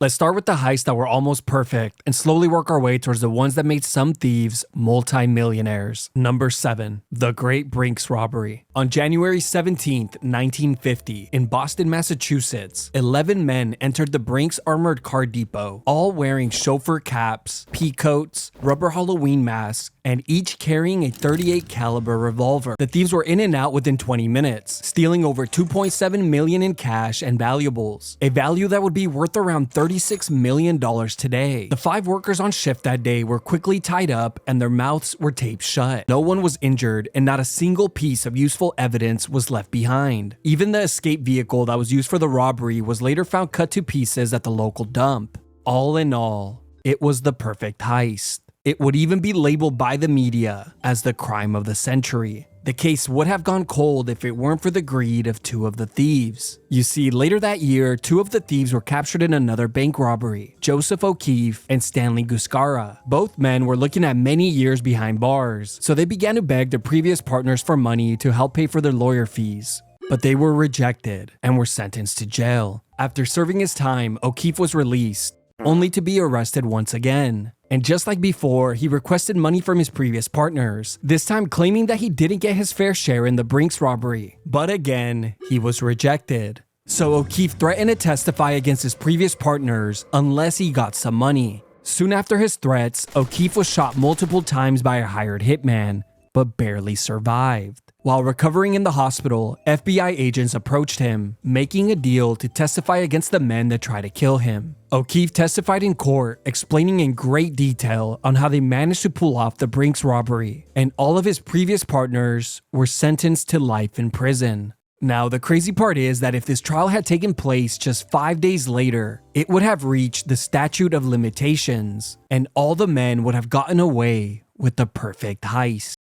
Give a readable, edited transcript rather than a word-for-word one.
Let's start with the heists that were almost perfect and slowly work our way towards the ones that made some thieves multi-millionaires. Number 7. The Great Brinks Robbery. On January 17th, 1950, in Boston, Massachusetts, 11 men entered the Brinks Armored Car Depot, all wearing chauffeur caps, pea coats, rubber Halloween masks, and each carrying a .38 caliber revolver. The thieves were in and out within 20 minutes, stealing over $2.7 million in cash and valuables, a value that would be worth around $36 million today. The 5 workers on shift that day were quickly tied up and their mouths were taped shut. No one was injured and not a single piece of useful evidence was left behind. Even the escape vehicle that was used for the robbery was later found cut to pieces at the local dump. All in all, it was the perfect heist. It would even be labeled by the media as the crime of the century. The case would have gone cold if it weren't for the greed of 2 of the thieves. You see, later that year, 2 of the thieves were captured in another bank robbery, Joseph O'Keefe and Stanley Guscara. Both men were looking at many years behind bars, so they began to beg their previous partners for money to help pay for their lawyer fees. But they were rejected and were sentenced to jail. After serving his time, O'Keefe was released, only to be arrested once again. And just like before, he requested money from his previous partners, this time claiming that he didn't get his fair share in the Brinks robbery. But again, he was rejected. So O'Keefe threatened to testify against his previous partners unless he got some money. Soon after his threats, O'Keefe was shot multiple times by a hired hitman, but barely survived. While recovering in the hospital, FBI agents approached him, making a deal to testify against the men that tried to kill him. O'Keefe testified in court, explaining in great detail on how they managed to pull off the Brinks robbery, and all of his previous partners were sentenced to life in prison. Now, the crazy part is that if this trial had taken place just 5 days later, it would have reached the statute of limitations, and all the men would have gotten away with the perfect heist.